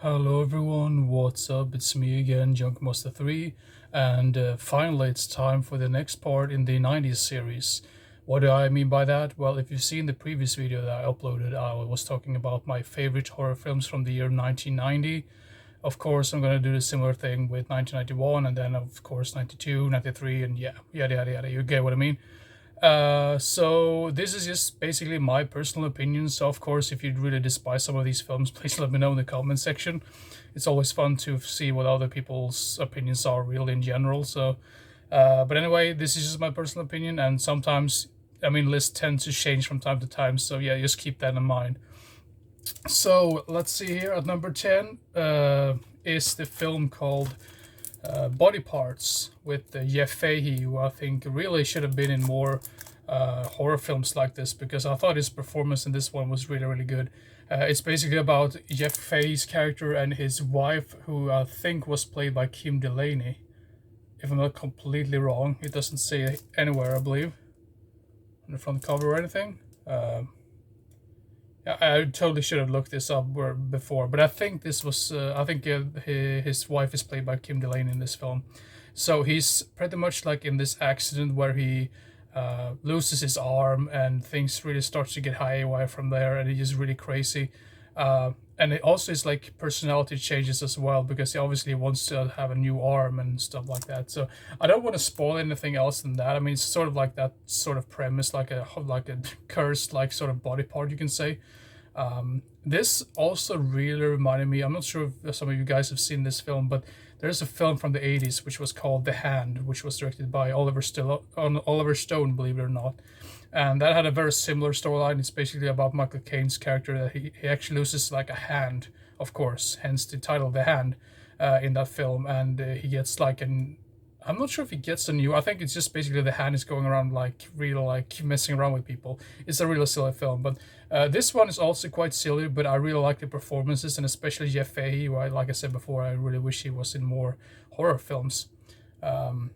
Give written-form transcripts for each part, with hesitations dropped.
Hello everyone, what's up? It's me again, Junkmaster 3, and finally it's time for the next part in the 90s series. What do I mean by that? Well, if you've seen the previous video that I uploaded, I was talking about my favorite horror films from the year 1990. Of course, I'm going to do the similar thing with 1991, and then of course 92, 93, and yeah, yada yada yada, you get what I mean? So this is just basically my personal opinion. So of course, if you really despise some of these films, please let me know in the comment section. It's always fun to see what other people's opinions are really in general. So, but anyway, this is just my personal opinion, and sometimes, I mean, lists tend to change from time to time. So yeah, just keep that in mind. So let's see here at number 10 is the film called Body Parts with Jeff Fahey, who I think really should have been in more horror films like this because I thought his performance in this one was really, really good. It's basically about Jeff Fahey's character and his wife, who I think was played by Kim Delaney. If I'm not completely wrong, it doesn't say anywhere, I believe, on the front cover or anything. I totally should have looked this up before, but I think this was I think his wife is played by Kim Delaney in this film. So he's pretty much like in this accident where he loses his arm and things really starts to get haywire from there, and he's just really crazy. And it also is like personality changes as well because he obviously wants to have a new arm and stuff like that. So I don't want to spoil anything else than that. I mean, it's sort of like that sort of premise, like a cursed like sort of body part, you can say. This also really reminded me. I'm not sure if some of you guys have seen this film, but there's a film from the 80s which was called The Hand, which was directed by Oliver Stone, believe it or not. And that had a very similar storyline. It's basically about Michael Caine's character that he actually loses like a hand, of course, hence the title The Hand, in that film. And he gets like an I'm not sure if he gets a new. I think it's just basically the hand is going around like real like messing around with people. It's a really silly film, but this one is also quite silly. But I really like the performances and especially Jeff Fahey, who like I said before, I really wish he was in more horror films. Um,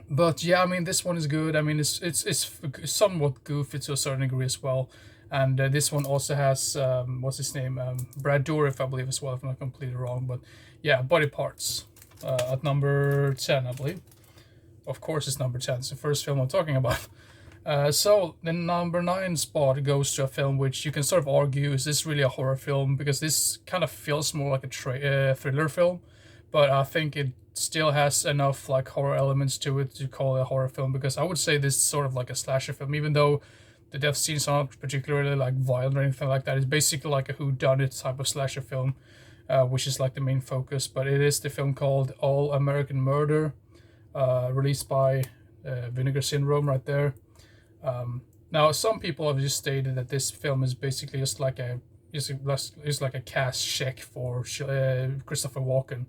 but yeah, I mean this one is good. I mean it's somewhat goofy to a certain degree as well. And this one also has what's his name, Brad Dourif, I believe as well, if I'm not completely wrong. But yeah, Body Parts at number 10, I believe. Of course, it's number 10. It's the first film I'm talking about. So the number 9 spot goes to a film which you can sort of argue, is this really a horror film? Because this kind of feels more like a thriller film, but I think it still has enough like horror elements to it to call it a horror film. Because I would say this is sort of like a slasher film, even though the death scenes aren't particularly like violent or anything like that. It's basically like a whodunit type of slasher film, which is like the main focus. But it is the film called All American Murder, released by Vinegar Syndrome right there. Now, some people have just stated that this film is basically just like is like a cast check for Christopher Walken.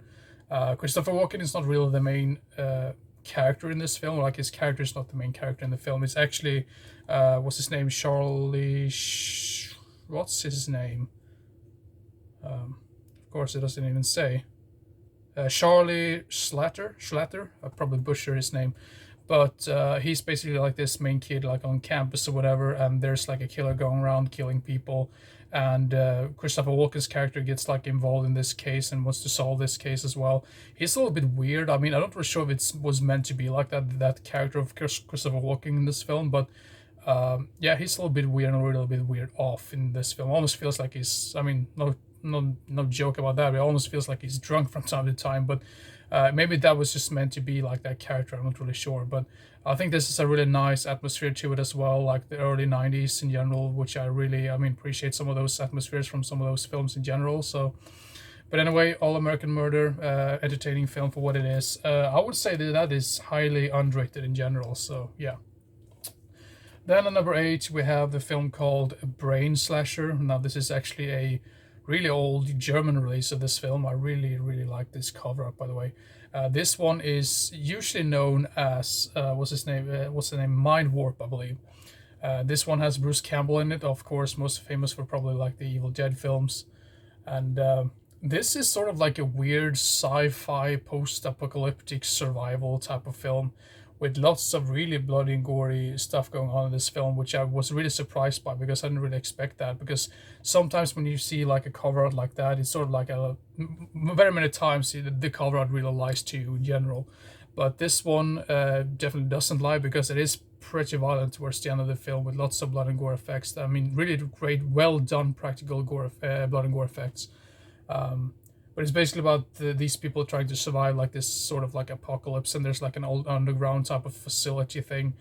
Christopher Walken is not really the main character in this film. Like his character is not the main character in the film. It's actually what's his name? What's his name? Of course, it doesn't even say. Charlie Schlatter. I probably butcher his name, but he's basically like this main kid, like on campus or whatever, and there's like a killer going around killing people, and Christopher Walken's character gets like involved in this case and wants to solve this case as well. He's a little bit weird. I mean, I'm not really sure if it was meant to be like that character of Christopher Walken in this film, but yeah, he's a little bit weird and a little bit weird off in this film. Almost feels like he's, I mean, no joke about that. It almost feels like he's drunk from time to time, but maybe that was just meant to be like that character. I'm not really sure, but I think this is a really nice atmosphere to it as well, like the early 90s in general, which I really, I mean, appreciate some of those atmospheres from some of those films in general. So, but anyway, All American Murder, entertaining film for what it is. I would say that is highly underrated in general. So yeah. Then at number 8, we have the film called Brain Slasher. Now, this is actually a really old German release of this film. I really, really like this cover up, by the way. This one is usually known as, what's the name? Mind Warp, I believe. This one has Bruce Campbell in it, of course, most famous for probably like the Evil Dead films. And this is sort of like a weird sci-fi post-apocalyptic survival type of film with lots of really bloody and gory stuff going on in this film, which I was really surprised by because I didn't really expect that. Because sometimes when you see like a cover art like that, it's sort of like very many times the cover art really lies to you in general. But this one definitely doesn't lie, because it is pretty violent towards the end of the film with lots of blood and gore effects. I mean, really great, well done practical gore, blood and gore effects. But it's basically about these people trying to survive like this sort of like apocalypse, and there's like an old underground type of facility thing,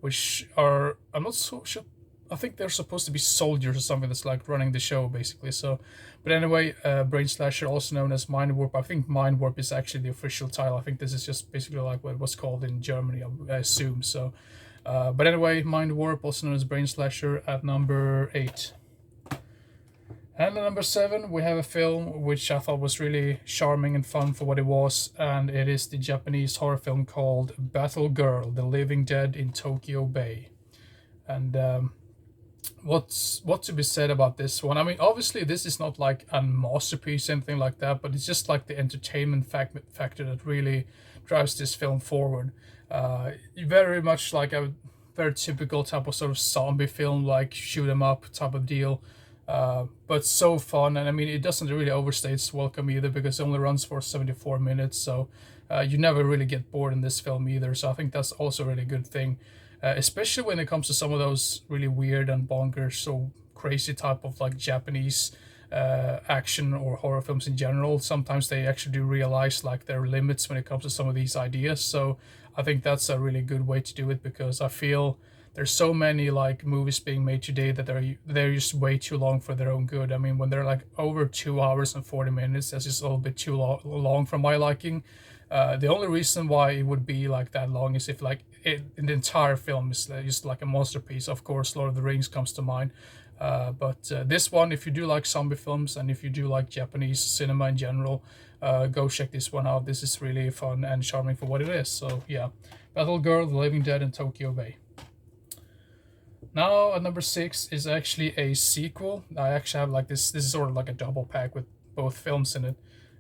which are, I'm not so sure, I think they're supposed to be soldiers or something that's like running the show basically. So, but anyway, Brain Slasher, also known as Mind Warp. I think Mind Warp is actually the official title. I think this is just basically like what it was called in Germany, I assume. So, but anyway, Mind Warp, also known as Brain Slasher, at number 8. And at number 7, we have a film which I thought was really charming and fun for what it was, and it is the Japanese horror film called Battle Girl: The Living Dead in Tokyo Bay. And what to be said about this one? I mean, obviously this is not like a masterpiece, anything like that, but it's just like the entertainment factor that really drives this film forward. Very much like a very typical type of sort of zombie film, like shoot 'em up type of deal. But so fun, and I mean, it doesn't really overstay its welcome either, because it only runs for 74 minutes, so you never really get bored in this film either. So I think that's also a really good thing, especially when it comes to some of those really weird and bonkers, so crazy type of like Japanese action or horror films in general. Sometimes they actually do realize like their limits when it comes to some of these ideas. So I think that's a really good way to do it, because I feel there's so many like movies being made today that they're just way too long for their own good. I mean, when they're like over 2 hours and 40 minutes, that's just a little bit too long for my liking. The only reason why it would be like that long is if like the entire film is just like a masterpiece. Of course, Lord of the Rings comes to mind. But this one, if you do like zombie films and if you do like Japanese cinema in general, go check this one out. This is really fun and charming for what it is. So yeah, Battle Girl: The Living Dead in Tokyo Bay. Now at number 6 is actually a sequel. I actually have like this is sort of like a double pack with both films in it.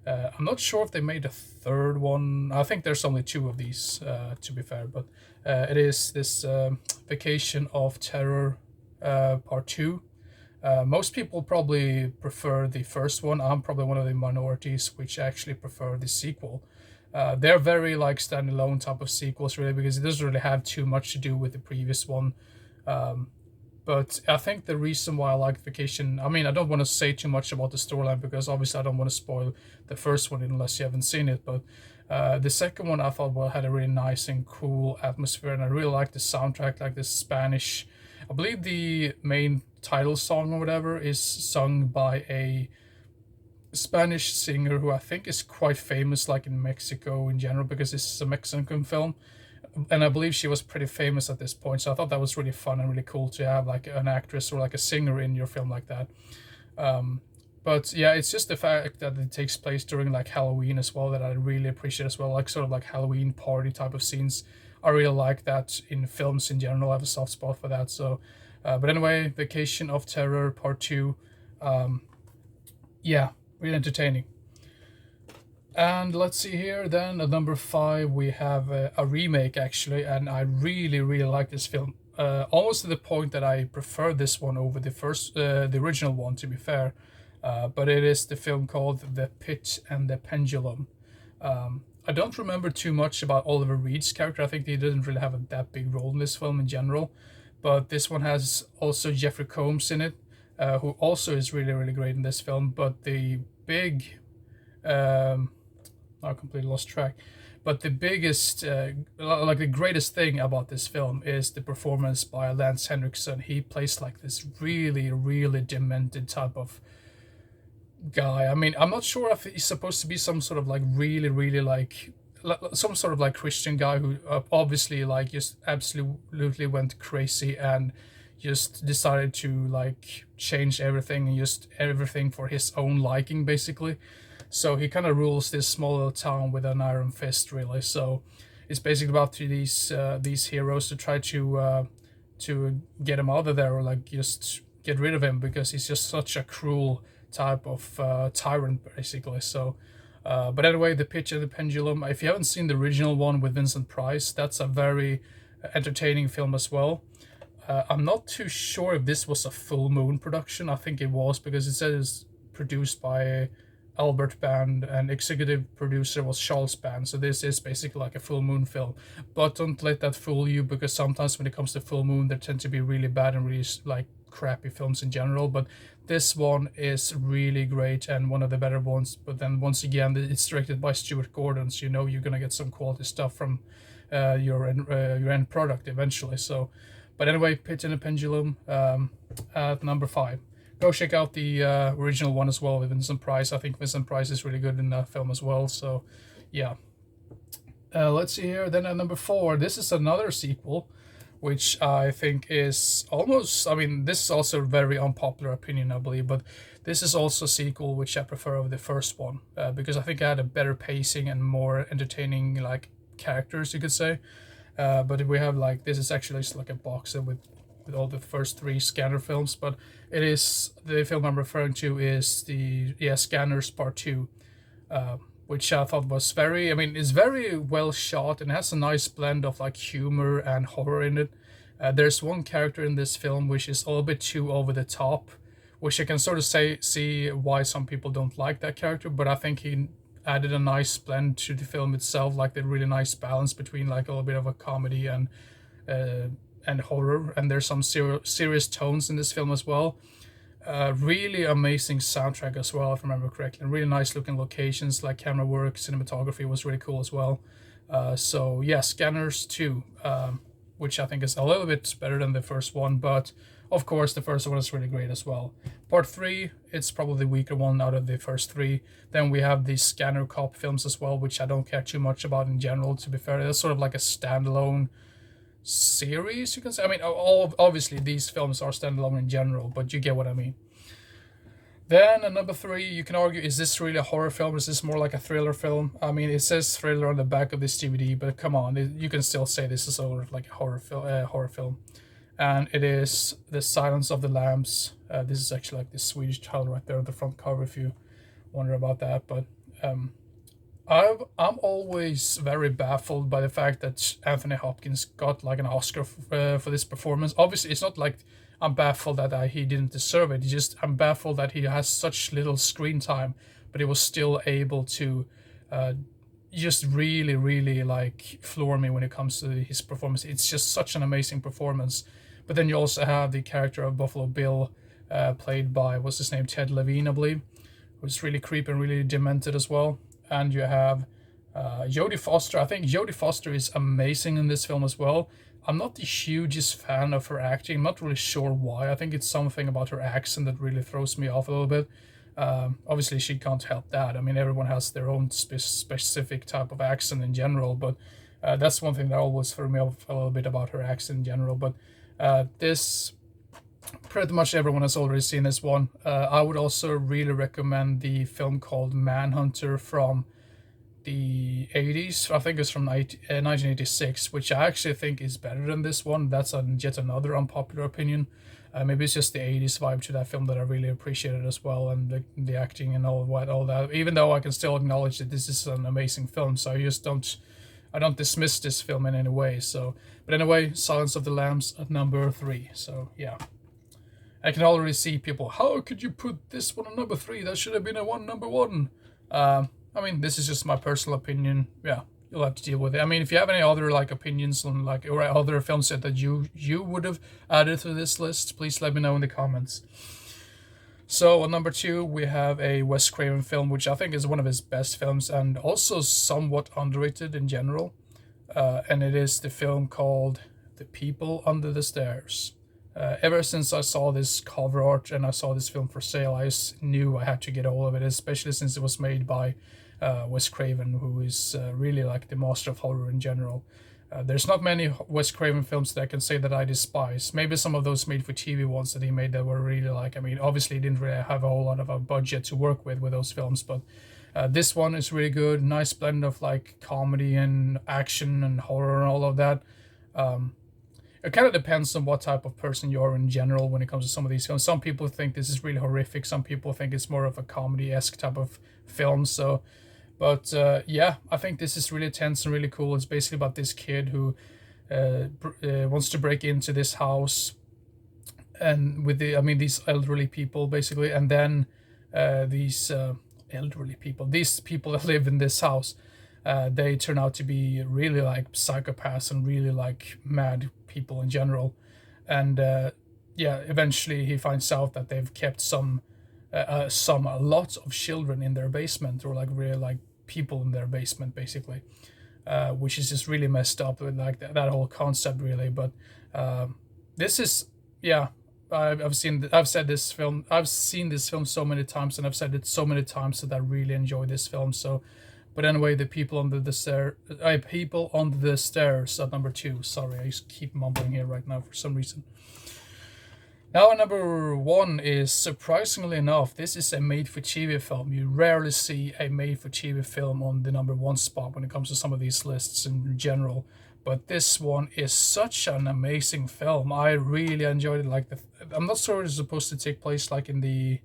I'm not sure if they made a third one. I think there's only 2 of these, to be fair. But it is this Vacation of Terror Part 2. Most people probably prefer the first one. I'm probably one of the minorities which actually prefer the sequel. They're very like standalone type of sequels, really, because it doesn't really have too much to do with the previous one. But I think the reason why I like Vacation, I mean, I don't want to say too much about the storyline, because obviously I don't want to spoil the first one unless you haven't seen it. But the second one I thought had a really nice and cool atmosphere, and I really liked the soundtrack, like this Spanish. I believe the main title song or whatever is sung by a Spanish singer who I think is quite famous, like in Mexico in general, because this is a Mexican film. And I believe she was pretty famous at this point, so I thought that was really fun and really cool to have like an actress or like a singer in your film like that. But yeah, it's just the fact that it takes place during like Halloween as well that I really appreciate as well, like sort of like Halloween party type of scenes. I really like that in films in general. I have a soft spot for that. So, but anyway, Vacation of Terror Part 2. Yeah, really entertaining. And let's see here, then at number 5 we have a remake actually, and I really like this film, almost to the point that I prefer this one over the original one, to be fair. But it is the film called The Pit and the Pendulum. I don't remember too much about Oliver Reed's character. I think he didn't really have that big role in this film in general, but this one has also Jeffrey Combs in it, who also is really great in this film. But the big I completely lost track. But the biggest, like the greatest thing about this film is the performance by Lance Henriksen. He plays like this really demented type of guy. I mean, I'm not sure if he's supposed to be some sort of like really like some sort of like Christian guy who obviously like just absolutely went crazy and just decided to like change everything and just everything for his own liking, basically. So he kind of rules this small little town with an iron fist, really. So it's basically about these heroes to try to get him out of there, or like just get rid of him, because he's just such a cruel type of tyrant, basically. So But anyway, The Pitch and the Pendulum. If you haven't seen the original one with Vincent Price, that's a very entertaining film as well. I'm not too sure if this was a Full Moon production. I think it was, because it says produced by Albert Band and executive producer was Charles Band. So this is basically like a Full Moon film. But don't let that fool you, because sometimes when it comes to Full Moon, there tend to be really bad and really like crappy films in general. But this one is really great and one of the better ones. But then once again, it's directed by Stuart Gordon, so you know you're gonna get some quality stuff from your end product eventually. So, but anyway, Pitch and the Pendulum at number 5. Go check out the original one as well with Vincent Price. I think Vincent Price is really good in that film as well. So, yeah. Let's see here. Then at number 4, this is another sequel, which I think is almost, I mean, this is also a very unpopular opinion, I believe, but this is also a sequel which I prefer over the first one, because I think I had a better pacing and more entertaining, like, characters, you could say. But we have, like, this is actually just like a box set with all the first 3 Scanner films, but it is, the film I'm referring to is the, Scanners Part 2, which I thought was very, I mean, it's very well shot and has a nice blend of like humor and horror in it. There's one character in this film which is a little bit too over the top, which I can sort of see why some people don't like that character, but I think he added a nice blend to the film itself, like the really nice balance between like a little bit of a comedy and horror, and there's some serious tones in this film as well. Really amazing soundtrack as well, if I remember correctly, and really nice looking locations, like camera work, cinematography was really cool as well. So yeah, Scanners 2, which I think is a little bit better than the first one, but of course the first one is really great as well. Part 3, it's probably the weaker one out of the first 3. Then we have the Scanner Cop films as well, which I don't care too much about in general, to be fair. It's sort of like a standalone series, you can say. I mean, obviously these films are standalone in general, but you get what I mean. Then at number 3, you can argue, is this really a horror film? Is this more like a thriller film? I mean, it says thriller on the back of this DVD, but come on, you can still say this is sort of like a horror film. And it is The Silence of the Lambs. This is actually like the Swedish title right there on the front cover, if you wonder about that. But I'm always very baffled by the fact that Anthony Hopkins got like an Oscar for this performance. Obviously, it's not like I'm baffled that he didn't deserve it. It's just I'm baffled that he has such little screen time, but he was still able to just really, really like floor me when it comes to his performance. It's just such an amazing performance. But then you also have the character of Buffalo Bill, played by, what's his name, Ted Levine, I believe, who's really creepy and really demented as well. And you have Jodie Foster. I think Jodie Foster is amazing in this film as well. I'm not the hugest fan of her acting. I'm not really sure why. I think it's something about her accent that really throws me off a little bit. Obviously, she can't help that. I mean, everyone has their own specific type of accent in general, but that's one thing that always threw me off a little bit about her accent in general. But this, pretty much everyone has already seen this one. I would also really recommend the film called Manhunter from the 80s. I think it's from 1986, which I actually think is better than this one. That's yet another unpopular opinion. Maybe it's just the 80s vibe to that film that I really appreciated as well, and the acting and all that. Even though I can still acknowledge that this is an amazing film, so I don't dismiss this film in any way. So, but anyway, Silence of the Lambs at number 3. So yeah, I can already see people, how could you put this one on number 3? That should have been number 1. I mean, this is just my personal opinion. Yeah, you'll have to deal with it. I mean, if you have any other like opinions on like or other films that you would have added to this list, please let me know in the comments. So on number 2, we have a Wes Craven film, which I think is one of his best films and also somewhat underrated in general. And it is the film called The People Under the Stairs. Ever since I saw this cover art and I saw this film for sale, I just knew I had to get all of it, especially since it was made by Wes Craven, who is really like the master of horror in general. There's not many Wes Craven films that I can say that I despise. Maybe some of those made-for-TV ones that he made that were really like, I mean, obviously he didn't really have a whole lot of a budget to work with those films, but this one is really good. Nice blend of like comedy and action and horror and all of that. It kind of depends on what type of person you are in general when it comes to some of these films. Some people think this is really horrific. Some people think it's more of a comedy-esque type of film. So But yeah, I think this is really tense and really cool. It's basically about this kid who wants to break into this house, and with the, I mean, these elderly people basically, and then these elderly people, these people that live in this house, they turn out to be really like psychopaths and really like mad people in general. And yeah, eventually he finds out that they've kept a lot of children in their basement, or like really like people in their basement basically, which is just really messed up with like that whole concept really. But this is, yeah, I've said this film, I've seen this film so many times, and I've said it so many times that I really enjoy this film. So, but anyway, the people under the stair, people on the stairs at number 2. Sorry, I just keep mumbling here right now for some reason. Now, number 1 is, surprisingly enough, this is a made-for-TV film. You rarely see a made-for-TV film on the number 1 spot when it comes to some of these lists in general. But this one is such an amazing film. I really enjoyed it. Like, I'm not sure it's supposed to take place like in the,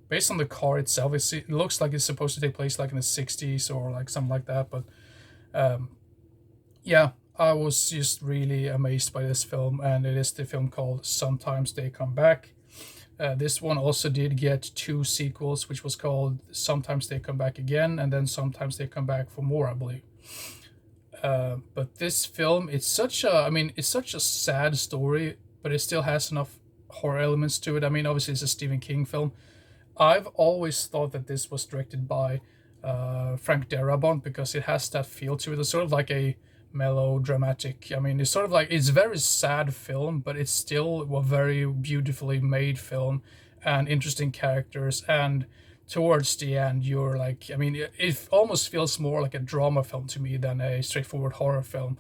based on the car itself, it looks like it's supposed to take place like in the 60s or like something like that. But yeah, I was just really amazed by this film, and it is the film called Sometimes They Come Back. This one also did get 2 sequels, which was called Sometimes They Come Back Again, and then Sometimes They Come Back for More, I believe. But this film, it's such a, I mean, it's such a sad story, but it still has enough horror elements to it. I mean, obviously it's a Stephen King film. I've always thought that this was directed by Frank Darabont, because it has that feel to it. It's sort of like a melodramatic, I mean, it's sort of like, it's a very sad film, but it's still a very beautifully made film and interesting characters. And towards the end, you're like, I mean, it almost feels more like a drama film to me than a straightforward horror film.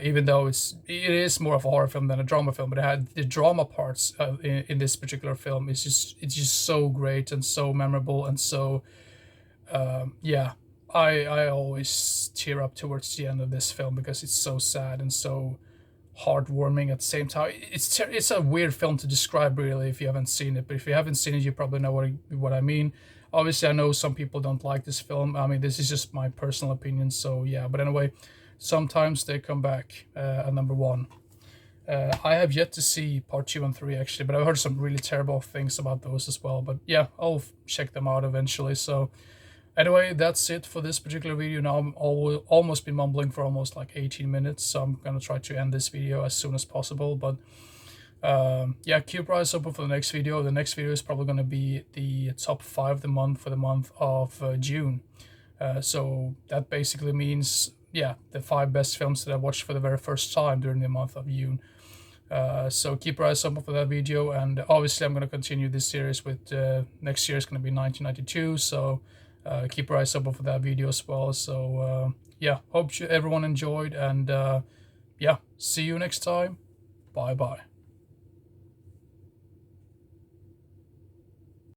Even though it is more of a horror film than a drama film, but it had the drama parts in this particular film. It's just so great and so memorable, and so yeah, I always tear up towards the end of this film because it's so sad and so heartwarming at the same time. It's a weird film to describe really if you haven't seen it, but if you haven't seen it, you probably know what I mean. Obviously, I know some people don't like this film. I mean, this is just my personal opinion, so yeah. But anyway, Sometimes They Come Back at number 1. I have yet to see part 2 and 3 actually, but I've heard some really terrible things about those as well. But yeah, I'll check them out eventually. So anyway, that's it for this particular video. Now I'm almost been mumbling for almost like 18 minutes, so I'm gonna try to end this video as soon as possible. But yeah, keep your eyes open for the next video. The next video is probably gonna be the top 5 of the month for the month of June. So that basically means, yeah, the 5 best films that I watched for the very first time during the month of June. So keep your eyes open for that video, and obviously I'm going to continue this series with next year is going to be 1992, so keep your eyes open for that video as well. So yeah, hope everyone enjoyed, and yeah, see you next time. Bye bye.